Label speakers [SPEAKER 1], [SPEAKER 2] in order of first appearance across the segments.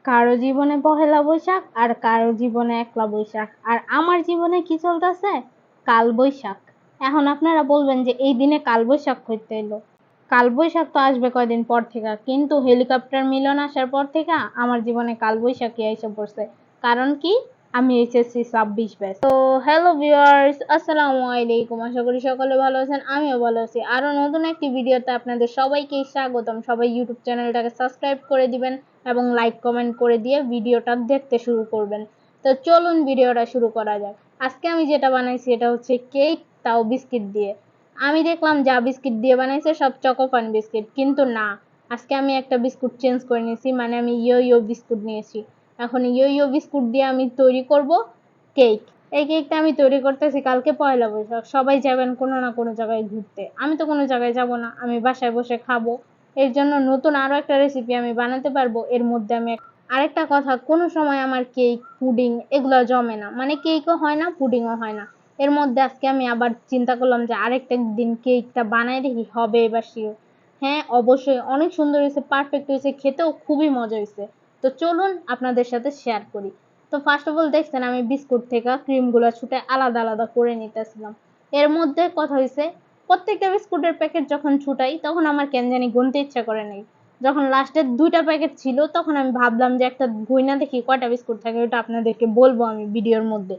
[SPEAKER 1] কারো জীবনে পহেলা বৈশাখ আর কারো জীবনে একলা বৈশাখ, আর আমার জীবনে কি চলতেছে? কাল বৈশাখ। এখন আপনারা বলবেন যে এই দিনে কাল বৈশাখ হইতে এলো। কাল বৈশাখ তো আসবে কয়দিন পর থেকে, কিন্তু হেলিকপ্টার মিলন আসার পর থেকে আমার জীবনে কাল বৈশাখী এসে পড়ছে। কারণ কি? আমি এইচএসসি 26 ব্যাচ। তো হ্যালো ভিউয়ার্স, আসসালামু আলাইকুম। আশা করি সকলে ভালো আছেন, আমিও ভালো আছি। আরো নতুন একটি ভিডিওতে আপনাদের সবাইকে স্বাগতম। সবাই ইউটিউব চ্যানেলটাকে সাবস্ক্রাইব করে দিবেন এবং লাইক কমেন্ট করে দিয়ে ভিডিওটা দেখতে শুরু করবেন। তো চলুন ভিডিওটা শুরু করা যাক। আজকে আমি যেটা বানাইছি এটা হচ্ছে কেক, তাও বিস্কিট দিয়ে। আমি দেখলাম যা বিস্কিট দিয়ে বানাইছে সব চকোপান বিস্কিট, কিন্তু না, আজকে আমি একটা বিস্কুট চেঞ্জ করে নিয়েছি, মানে আমি ইয়ো ইয়ো বিস্কুট নিয়েছি। এখন ইয়ো ইয়ো বিস্কুট দিয়ে আমি তৈরি করব কেক। এই কেকটা আমি তৈরি করতেছি কালকে পয়লা বৈশাখ। সবাই যাবেন কোনো না কোনো জায়গায় ঘুরতে, আমি তো কোনো জায়গায় যাব না, আমি বাসায় বসে খাবো। এর জন্য নতুন আরো একটা রেসিপি আমি বানাতে পারবো। এর মধ্যে আমি আরেকটা কথা, কোনো সময় আমার কেক পুডিং এগুলো জমে না, মানে কেকও হয় না পুডিংও হয় না। এর মধ্যে আজকে আমি আবার চিন্তা করলাম যে আরেকটা দিন কেকটা বানাই দেখি, হবে এবার শিওর। হ্যাঁ, অবশ্যই অনেক সুন্দর হয়েছে, পারফেক্ট হয়েছে, খেতেও খুবই মজা হয়েছে। তো চলুন আপনাদের সাথে শেয়ার করি। তো ফার্স্ট অফ অল দেখছেন আমি বিস্কুট থেকে ক্রিমগুলো ছুটে আলাদা আলাদা করে নিতেছিলাম। এর মধ্যে কথা হয়েছে, প্রত্যেকটা বিস্কুটের প্যাকেট যখন ছুটাই তখন আমার কেন জানি গুনতে ইচ্ছা করে নাই। যখন লাস্টের 2টা প্যাকেট ছিল তখন আমি ভাবলাম যে একটা গুইনা দেখি কয়টা বিস্কুট থাকে, ওটা আপনাদেরকে বলবো আমি ভিডিওর মধ্যে।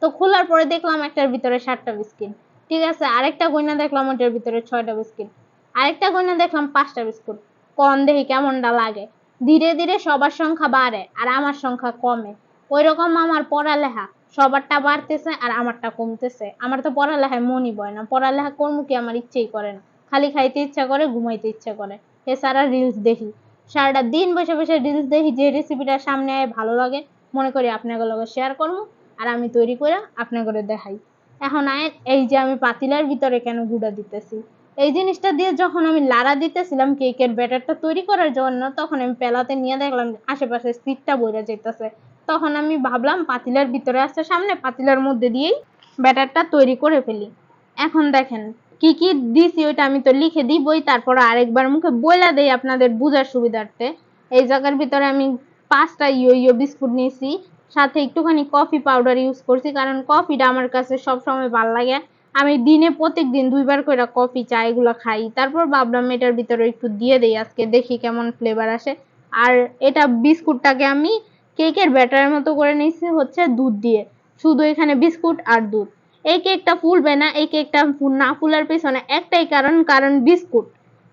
[SPEAKER 1] তো খোলার পরে দেখলাম একটার ভিতরে 7টা বিস্কিট। ঠিক আছে, আরেকটা গয়না দেখলাম ওটার ভিতরে 6টা বিস্কিট। আরেকটা গয়না দেখলাম 5টা বিস্কুট। কম দেখি কেমনটা লাগে। ধীরে ধীরে সবার সংখ্যা বাড়ে আর আমার সংখ্যা কমে। ওই রকম আমার পড়ালেখা, সবারটা বাড়তেছে আর আমারটা কমতেছে। আমার তো পড়ালেখায় মনই বয় না, পড়ালেখা করবো কি, আমার ইচ্ছেই করে না। খালি খাইতে ইচ্ছা করে, ঘুমাইতে ইচ্ছা করে। এছাড়া রিলস দেখি, সারাটা দিন বসে বসে রিলস দেখি। যে রেসিপিটা সামনে আয় ভালো লাগে মনে করি আপনাদের লগে শেয়ার করবো, আর আমি তৈরি করে আপনাদের দেখাই। এখন আয়, এই যে আমি পাতিলার ভিতরে কেন গুঁড়া দিতেছি, এই জিনিসটা দিয়ে যখন আমি লাড়া দিতেছিলাম কেকের ব্যাটারটা তৈরি করার জন্য, তখন আমি পেলাতে নিয়ে দেখলাম আশেপাশে সিটটা বইরা যেতেছে। তখন আমি ভাবলাম পাতিলার ভিতরে আসছে সামনে, পাতিলার মধ্যে দিয়েই ব্যাটারটা তৈরি করে ফেলি। এখন দেখেন কি কি দিছি ওইটা আমি তো লিখে দিবই, তারপর আরেকবার মুখে বইলা দেই আপনাদের বুঝার সুবিধার্থে। এই জায়গার ভিতরে আমি 5টা ইয়ো ইয়ো বিস্কুট নিয়েছি, সাথে একটুখানি কফি পাউডার ইউজ করছি, কারণ কফিটা আমার কাছে সবসময় ভালো লাগে। আমি দিনে প্রত্যেক দিন 2বার করে কফি চা এগুলো খাই। তারপর ভাবলাম এটার ভিতরে একটু দিয়ে দেই, আজকে দেখি কেমন ফ্লেভার আসে। আর এটা বিস্কুটটাকে আমি কেকের ব্যাটারের মতো করে নিয়েছি হচ্ছে দুধ দিয়ে, শুধু এখানে বিস্কুট আর দুধ। এই কেকটা ফুলবে না, এই কেকটা না ফুলার পেছনে একটাই কারণ, কারণ বিস্কুট।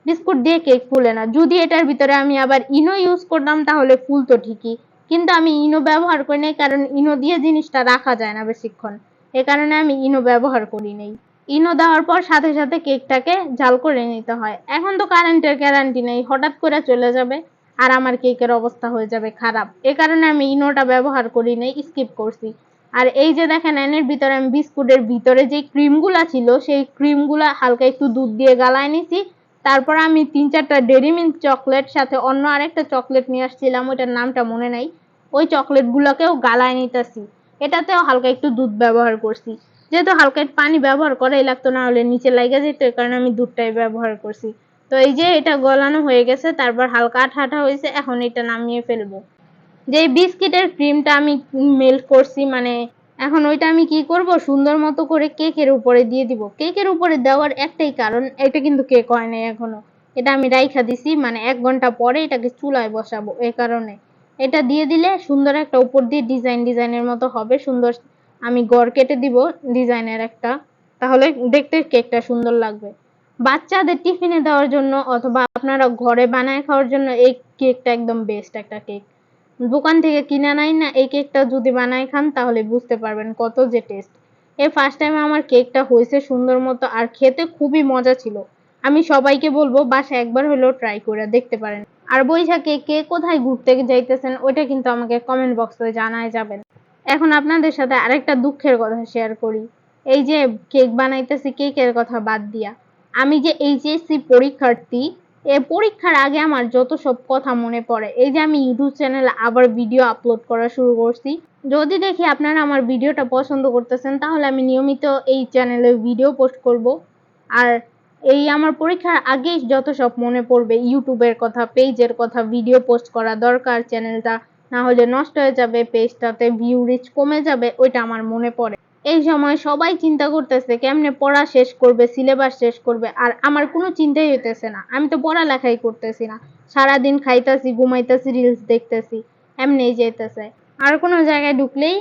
[SPEAKER 1] বিস্কুট দিয়ে কেক ফুলে না। যদি এটার ভিতরে আমি আবার ইনো ইউজ করতাম তাহলে ফুলতো ঠিকই, কিন্তু আমি ইনো ব্যবহার করি নাই, কারণ ইনো দিয়ে জিনিসটা রাখা যায় না বেশিক্ষণ। এ কারণে আমি ইনো ব্যবহার করি নাই। ইনো দেওয়ার পর সাথে সাথে কেকটাকে জাল করে নিতে হয়। এখন তো কারেন্টের গ্যারান্টি নেই, হঠাৎ করে চলে যাবে আর আমার কেকের অবস্থা হয়ে যাবে খারাপ। এ কারণে আমি ইনোটা ব্যবহার করি নাই, স্কিপ করছি। আর এই যে দেখেন এনের ভিতরে আমি বিস্কুটের ভিতরে যে ক্রিমগুলা ছিল সেই ক্রিমগুলা হালকা একটু দুধ দিয়ে গালায় নিছি। তারপর আমি 3-4টা ডেরি মিল্ক চকলেট, সাথে অন্য আরেকটা চকলেট নিয়ে আসছিলাম, ওইটার নামটা মনে নাই, ওই চকলেট গুলোকেও গালায় নিতেছি। এটাতেও হালকা একটু দুধ ব্যবহার করছি, যেহেতু হালকা একটু পানি ব্যবহার করাই লাগতো, না হলে নিচে লাগে যেত, এই কারণে আমি দুধটাই ব্যবহার করছি। তো এই যে এটা গলানো হয়ে গেছে, তারপর হালকা আঠা আঠা হয়েছে, এখন এটা নামিয়ে ফেলবো। যে বিস্কিটের ক্রিমটা আমি মেল্ট করছি, মানে এখন ওইটা আমি কি করব, সুন্দর মতো করে কেকের উপরে দিয়ে দিব। কেকের উপরে দেওয়ার একটাই কারণ, এটা কিন্তু কেক হয় নাই এখনো, এটা আমি রাইখা দিছি, মানে 1 ঘন্টা পরে এটাকে চুলায় বসাবো। এই কারণে এটা দিয়ে দিলে সুন্দর একটা উপর দিয়ে ডিজাইনের মতো হবে সুন্দর। আমি গড় কেটে দিব ডিজাইনের একটা, তাহলে দেখতে কেকটা সুন্দর লাগবে। বাচ্চাদের টিফিনে দেওয়ার জন্য অথবা আপনারা ঘরে বানায় খাওয়ার জন্য এই কেকটা একদম বেস্ট একটা কেক। দোকান থেকে কিনে নাই না, এই কেকটা যদি বানায় খান তাহলে বুঝতে পারবেন কত যে টেস্ট। এই ফার্স্ট টাইম আমার কেকটা হয়েছে সুন্দর মতো, আর খেতে খুবই মজা ছিল। আমি সবাইকে বলবো বাসায় একবার হলেও ট্রাই করে দেখতে পারেন। আর বৈশাখে কে কোথায় ঘুরতে যাইতেছেন ওইটা কিন্তু আমাকে কমেন্ট বক্সে জানায় যাবেন। এখন আপনাদের সাথে আরেকটা দুঃখের কথা শেয়ার করি। এই যে কেক বানাইতেছি, কেকের কথা বাদ দিয়া, আমি যে এইচএসসি পরীক্ষার্থী, এ পরীক্ষার আগে আমার যত সব কথা মনে পড়ে। এই যে আমি ইউটিউব চ্যানেলে আবার ভিডিও আপলোড করা শুরু করছি। যদি দেখি আপনারা আমার ভিডিওটা পছন্দ করতেছেন তাহলে আমি নিয়মিত এই চ্যানেলে ভিডিও পোস্ট করব। আর এই আমার পরীক্ষার আগেই যত সব মনে পড়বে, ইউটিউবের কথা, পেজের কথা, ভিডিও পোস্ট করা দরকার, চ্যানেলটা না হলে নষ্ট হয়ে যাবে, পেজটাতে ভিউ রিচ কমে যাবে, ওইটা আমার মনে পড়ে। এই সময় সবাই চিন্তা করতেছে কেমনে পড়া শেষ করবে, সিলেবাস শেষ করবে, আর আমার কোনো চিন্তাই হইতেছে না। আমি তো পড়ালেখাই করতেছি না, সারাদিন খাইতেছি, ঘুমাইতেছি, রিলস দেখতেছি, এমনিই যেতেছে। আর কোনো জায়গায় ঢুকলেই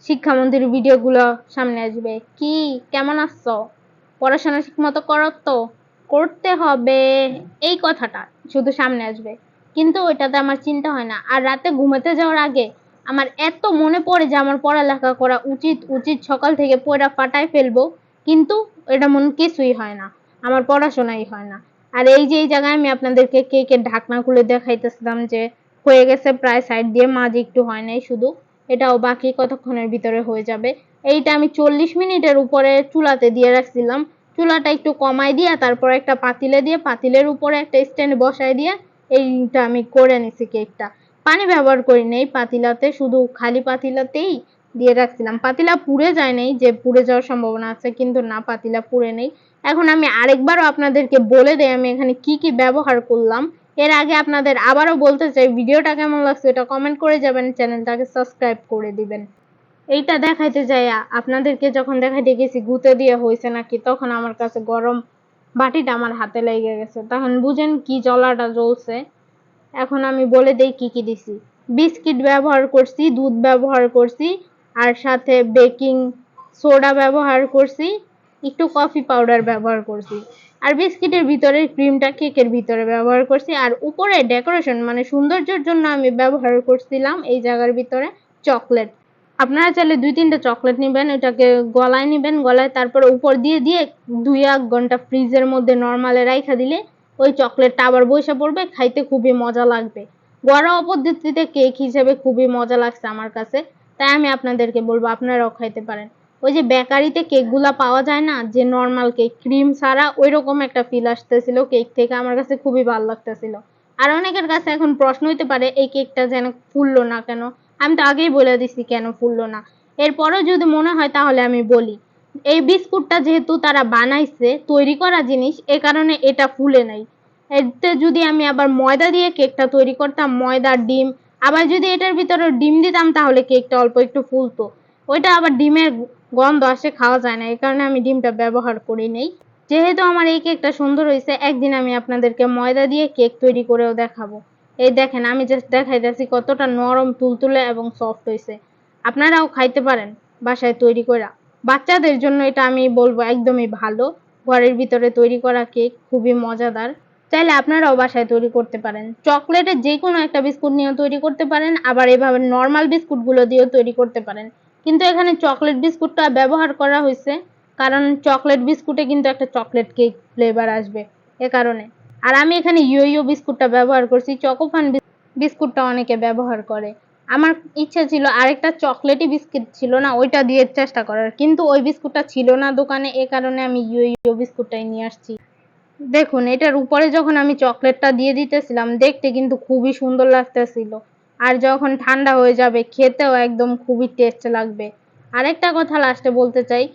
[SPEAKER 1] শিক্ষামন্ত্রীর ভিডিওগুলো সামনে আসবে, কি কেমন আসছো, পড়াশোনা ঠিক মতো করো তো, করতে হবে, এই কথাটা শুধু সামনে আসবে। কিন্তু ওইটাতে আমার চিন্তা হয় না। আর রাতে ঘুমাতে যাওয়ার আগে আমার এত মনে পড়ে যে আমার পড়ালেখা করা উচিত উচিত, সকাল থেকে পড়া ফাটাই ফেলবো, কিন্তু এটা মনে কিছুই হয় না, আমার পড়াশোনাই হয় না। আর এই যে এই জায়গায় আমি আপনাদেরকে কেকের ঢাকনা খুলে দেখাইতেছিলাম যে হয়ে গেছে প্রায় সাইড দিয়ে, মাঝে একটু হয় নাই শুধু, এটাও বাকি কতক্ষণের ভিতরে হয়ে যাবে। এইটা আমি 40 মিনিটের উপরে চুলাতে দিয়ে রাখছিলাম, চুলাটা একটু কমাই দিয়ে তারপর একটা পাতিলে দিয়ে পাতিলের উপরে একটা স্ট্যান্ড বসাই দিয়ে এইটা আমি করে নিছি কেকটা। পানি ব্যবহার করি নাই পাতিলাতে, শুধু খালি পাতিলাতেই দিয়ে রাখছিলাম। পাতিলা পুড়ে যায় নাই, যে পুড়ে যাওয়ার সম্ভাবনা আছে, কিন্তু না, পাতিলা পুড়ে নেই। এখন আমি আরেকবারও আপনাদেরকে বলে দেই আমি এখানে কি কি ব্যবহার করলাম। এর আগে আপনাদের আবারও বলতে চাই, ভিডিওটা কেমন লাগছে এটা কমেন্ট করে যাবেন, চ্যানেলটাকে সাবস্ক্রাইব করে দিবেন। এইটা দেখাইতে যাইয়া আপনাদেরকে যখন দেখাইতে গেছি গুঁতে দিয়ে হয়েছে নাকি, তখন আমার কাছে গরম বাটিটা আমার হাতে লেগে গেছে, তখন বুঝেন কি জ্বলাটা জ্বলছে। এখন আমি বলে দেই কি কি দিছি। বিস্কিট ব্যবহার করছি, দুধ ব্যবহার করছি, আর সাথে বেকিং সোডা ব্যবহার করছি, একটু কফি পাউডার ব্যবহার করছি। আর বিস্কিটের ভিতরে ক্রিমটা কেকের ভিতরে ব্যবহার করছি। আর উপরে ডেকোরেশন মানে সৌন্দর্যের জন্য আমি ব্যবহার করছিলাম এই জায়গার ভিতরে চকলেট। আপনারা চাইলে 2-3টা চকলেট নেবেন, এটাকে গলায় নেবেন, গলায় তারপরে উপর দিয়ে দিয়ে 2-1 ঘন্টা ফ্রিজের মধ্যে নর্মালে রাইখা দিলে ওই চকলেটটা আবার বসে পড়বে, খাইতে খুবই মজা লাগবে। ঘরোয়া পদ্ধতিতে কেক হিসেবে খুবই মজা লাগছে আমার কাছে, তাই আমি আপনাদেরকে বলবো আপনারাও খাইতে পারেন। ওই যে বেকারিতে কেকগুলা পাওয়া যায় না, যে নর্মাল কেক ক্রিম ছাড়া, ওই রকম একটা ফিল আসতেছিল কেক থেকে, আমার কাছে খুবই ভালো লাগতেছিল। আর অনেকের কাছে এখন প্রশ্ন হইতে পারে এই কেকটা যেন ফুললো না কেন, আমি তো আগেই বলে দিছি কেন ফুললো না। এরপরেও যদি মনে হয় তাহলে আমি বলি, এই বিস্কুটটা যেহেতু তারা বানাইছে তৈরি করা জিনিস, এ কারণে এটা ফুলে নাই। এতে যদি আমি আবার ময়দা দিয়ে কেকটা তৈরি করতাম, ময়দা ডিম, আবার যদি এটার ভিতরে ডিম দিতাম তাহলে কেকটা অল্প একটু ফুলতো। ওইটা আবার ডিমের গন্ধ আসে, খাওয়া যায় না, এই কারণে আমি ডিমটা ব্যবহার করি নেই। যেহেতু আমার এই কেকটা সুন্দর হয়েছে, একদিন আমি আপনাদেরকে ময়দা দিয়ে কেক তৈরি করেও দেখাবো। এই দেখেন আমি জাস্ট দেখাইতেছি কতটা নরম তুলতুলে এবং সফট হয়েছে। আপনারাও খাইতে পারেন বাসায় তৈরি করে। বাচ্চাদের জন্য এটা আমি বলবো একদমই ভালো, ঘরের ভিতরে তৈরি করা কেক খুবই মজাদার। চাইলে আপনারাও বাসায় তৈরি করতে পারেন। চকলেটের যে কোনো একটা বিস্কুট নিয়েও তৈরি করতে পারেন, আবার এভাবে নর্মাল বিস্কুটগুলো দিয়েও তৈরি করতে পারেন। কিন্তু এখানে চকলেট বিস্কুটটা ব্যবহার করা হয়েছে, কারণ চকলেট বিস্কুটে কিন্তু একটা চকলেট কেক ফ্লেভার আসবে, এ কারণে। আর আমি এখানে ইয়ো বিস্কুটটা ব্যবহার করছি, চকোফান বিস্কুটটা অনেকে ব্যবহার করে। আমার ইচ্ছা ছিল আরেকটা চকলেটি বিস্কুট ছিল না, ওইটা দিয়ে চেষ্টা করার, কিন্তু ওই বিস্কুটটা ছিল না দোকানে, এ কারণে আমি ইয়ো বিস্কুটটাই নিয়ে আসছি। দেখুন এটার উপরে যখন আমি চকলেটটা দিয়ে দিতেছিলাম, দেখতে কিন্তু খুবই সুন্দর লাগতেছিল, আর যখন ঠান্ডা হয়ে যাবে খেতেও একদম খুবই টেস্ট লাগবে। আরেকটা কথা লাস্টে বলতে চাই,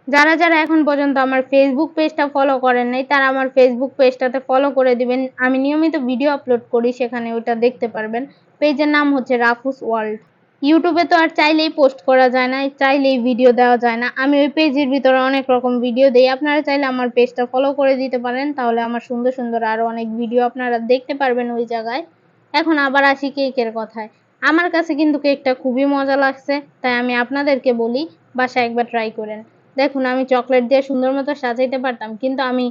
[SPEAKER 1] যারা যারা এখন পর্যন্ত আমার ফেসবুক পেজটা ফলো করেন নাই, তারা আমার ফেসবুক পেজটাতে ফলো করে দিবেন। আমি নিয়মিত ভিডিও আপলোড করি, সেখানে ওটা দেখতে পারবেন। পেজের নাম হচ্ছে রাফুস ওয়ার্ল্ড। ইউটিউবে তো আর চাইলেই পোস্ট করা যায় না, চাইলেই ভিডিও দেওয়া যায় না, আমি ওই পেজের ভিতরে অনেক রকম ভিডিও দেই। আপনারা চাইলে আমার পেজটা ফলো করে দিতে পারেন, তাহলে আমার সুন্দর সুন্দর আরো অনেক ভিডিও আপনারা দেখতে পারবেন ওই জায়গায়। এখন আবার আসি কেকের কথায়। আমার কাছে কিন্তু কেকটা খুবই মজা লাগছে, তাই আমি আপনাদেরকে বলি বাসায় একবার ট্রাই করেন। দেখুন আমি চকলেট দিয়ে সুন্দর মতো সাজাইতে পারতাম, কিন্তু আমি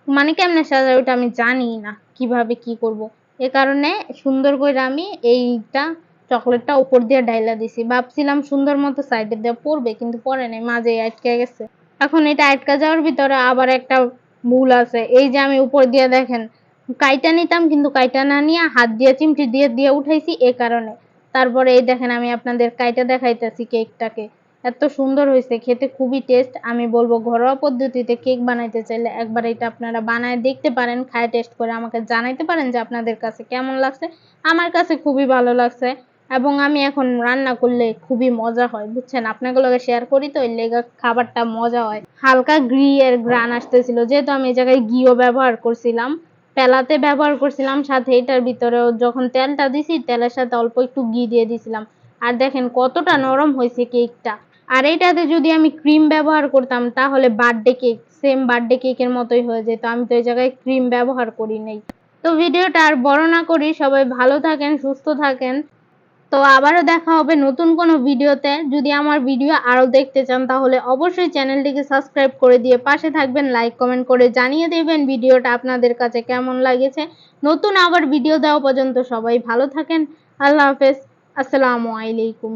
[SPEAKER 1] মানে কেমনে সাজাই ওটা আমি জানি না, কিভাবে কি করব। এ কারণে সুন্দর করে আমি এইটা চকলেটটা উপর দিয়ে ঢাইলা দিছি, ভাবছিলাম সুন্দর মতো সাইডে দিয়ে পড়বে, কিন্তু পড়ে নাই, মাঝে আটকে গেছে। এখন এটা আটকা যাওয়ার ভিতরে আবার একটা ভুল আছে, এই যে আমি উপর দিয়ে দেখেন কাইটা নিতাম, কিন্তু কাইটা না নিয়ে হাত দিয়ে চিমটি দিয়ে দিয়ে উঠাইছি, এ কারণে। তারপরে এই দেখেন আমি আপনাদের কাইটা দেখাইতেছি কেকটাকে, এত সুন্দর হয়েছে, খেতে খুবই টেস্ট। আমি বলবো ঘরোয়া পদ্ধতিতে কেক বানাইতে চাইলে একবার এটা আপনারা বানায় দেখতে পারেন, খায় টেস্ট করে আমাকে জানাইতে পারেন যে আপনাদের কাছে কেমন লাগছে। আমার কাছে খুবই ভালো লাগছে, এবং আমি এখন রান্না করলে খুবই মজা হয়, বুঝছেন, আপনাগুলোকে শেয়ার করি তো ওই লেগা খাবারটা মজা হয়। হালকা ঘি এর ঘ্রাণ আসতেছিল, যেহেতু আমি এই জায়গায় ঘিও ব্যবহার করছিলাম, পেলাতে ব্যবহার করছিলাম, সাথে এটার ভিতরেও যখন তেলটা দিছি তেলের সাথে অল্প একটু ঘি দিয়ে দিছিলাম। আর দেখেন কতটা নরম হয়েছে কেকটা। আর এটাতে যদি আমি ক্রিম ব্যবহার করতাম তাহলে বার্থডে কেক, সেম বার্থডে কেকের মতোই হয়ে যেত। আমি তো এই জায়গায় ক্রিম ব্যবহার করি নাই। তো ভিডিওটা আর বড় না করি, সবাই ভালো থাকেন, সুস্থ থাকেন। তো আবারও দেখা হবে নতুন কোনো ভিডিওতে। যদি আমার ভিডিও আরো দেখতে চান তাহলে অবশ্যই চ্যানেলটিকে সাবস্ক্রাইব করে দিয়ে পাশে থাকবেন, লাইক কমেন্ট করে জানিয়ে দেবেন ভিডিওটা আপনাদের কাছে কেমন লাগেছে। নতুন আবার ভিডিও দেওয়া পর্যন্ত সবাই ভালো থাকেন। আল্লাহ হাফেজ। আসসালামু আলাইকুম।